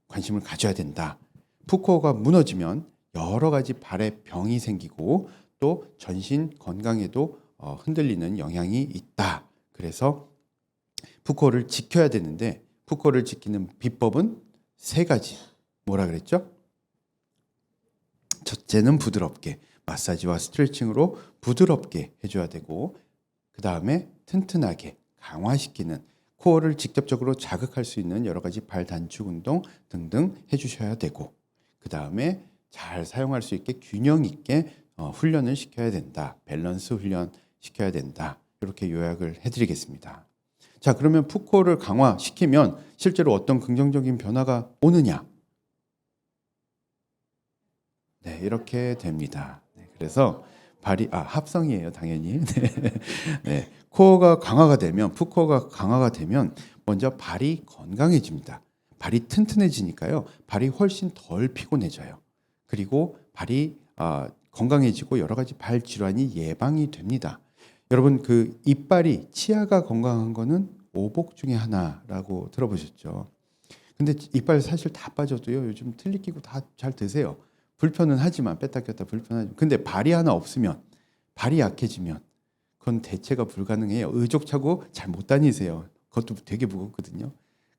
관심을 가져야 된다. 푸코가 무너지면 여러 가지 발에 병이 생기고 또 전신 건강에도 흔들리는 영향이 있다. 그래서 푸코를 지켜야 되는데 푸코를 지키는 비법은 3가지. 뭐라 그랬죠? 첫째는 부드럽게 마사지와 스트레칭으로 부드럽게 해줘야 되고, 그 다음에 튼튼하게 강화시키는 코어를 직접적으로 자극할 수 있는 여러 가지 발 단축 운동 등등 해주셔야 되고, 그 다음에 잘 사용할 수 있게 균형 있게 훈련을 시켜야 된다. 밸런스 훈련 시켜야 된다. 이렇게 요약을 해드리겠습니다. 자, 그러면 풋코어를 강화시키면 실제로 어떤 긍정적인 변화가 오느냐? 네, 이렇게 됩니다. 네, 그래서 발이 합성이에요, 당연히. 네, 코어가 강화가 되면, 풋코어가 강화가 되면 먼저 발이 건강해집니다. 발이 튼튼해지니까요, 발이 훨씬 덜 피곤해져요. 그리고 발이 건강해지고 여러 가지 발 질환이 예방이 됩니다. 여러분, 그 이빨이, 치아가 건강한 거는 오복 중에 하나라고 들어보셨죠? 근데 이빨 사실 다 빠져도요, 요즘 틀니 끼고 다 잘 드세요. 불편은 하지만, 뺐다 꼈다 불편하지만, 근데 발이 하나 없으면, 발이 약해지면 그건 대체가 불가능해요. 의족차고 잘 못 다니세요. 그것도 되게 무겁거든요.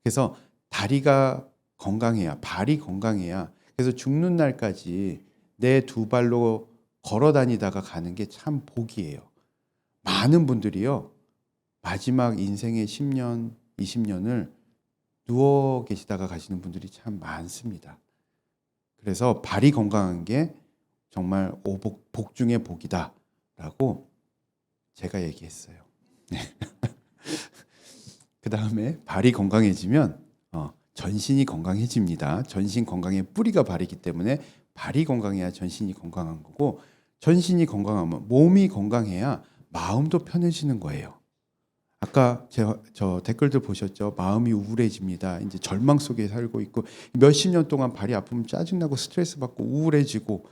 그래서 다리가 건강해야, 발이 건강해야, 그래서 죽는 날까지 내 두 발로 걸어 다니다가 가는 게 참 복이에요. 많은 분들이요, 마지막 인생의 10년, 20년을 누워 계시다가 가시는 분들이 참 많습니다. 그래서 발이 건강한 게 정말 복 중의 복이다라고 제가 얘기했어요. 네. 그 다음에 발이 건강해지면 전신이 건강해집니다. 전신 건강의 뿌리가 발이기 때문에 발이 건강해야 전신이 건강한 거고, 전신이 건강하면, 몸이 건강해야 마음도 편해지는 거예요. 아까 저 댓글들 보셨죠? 마음이 우울해집니다. 이제 절망 속에 살고 있고, 몇십 년 동안 발이 아프면 짜증나고 스트레스 받고 우울해지고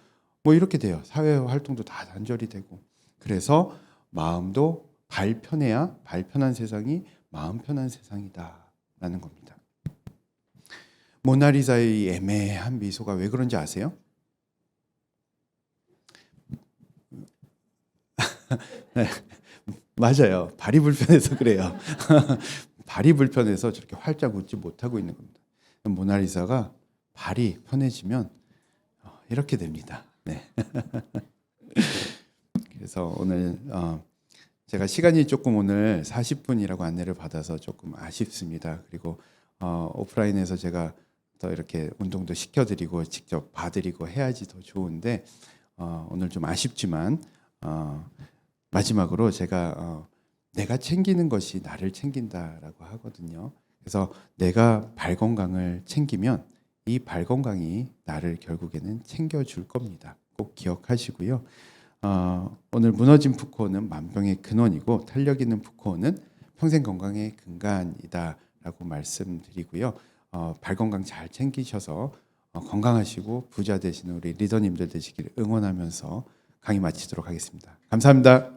뭐 이렇게 돼요. 사회 활동도 다 단절이 되고. 그래서 마음도 발 편해야 발 편한 세상이 마음 편한 세상이다라는 겁니다. 모나리자의 이 애매한 미소가 왜 그런지 아세요? 네, 맞아요. 발이 불편해서 그래요. 발이 불편해서 저렇게 활짝 웃지 못하고 있는 겁니다. 모나리자가 발이 편해지면 이렇게 됩니다. 네. 그래서 오늘 제가 시간이 조금 오늘 40분이라고 안내를 받아서 조금 아쉽습니다. 그리고 오프라인에서 제가 더 이렇게 운동도 시켜드리고 직접 봐드리고 해야지 더 좋은데 오늘 좀 아쉽지만 마지막으로 제가 내가 챙기는 것이 나를 챙긴다라고 하거든요. 그래서 내가 발 건강을 챙기면 이 발 건강이 나를 결국에는 챙겨줄 겁니다. 꼭 기억하시고요. 오늘 무너진 풋코어는 만병의 근원이고 탄력 있는 풋코어는 평생 건강의 근간이다라고 말씀드리고요. 발 건강 잘 챙기셔서 건강하시고 부자 되시는 우리 리더님들 되시기를 응원하면서 강의 마치도록 하겠습니다. 감사합니다.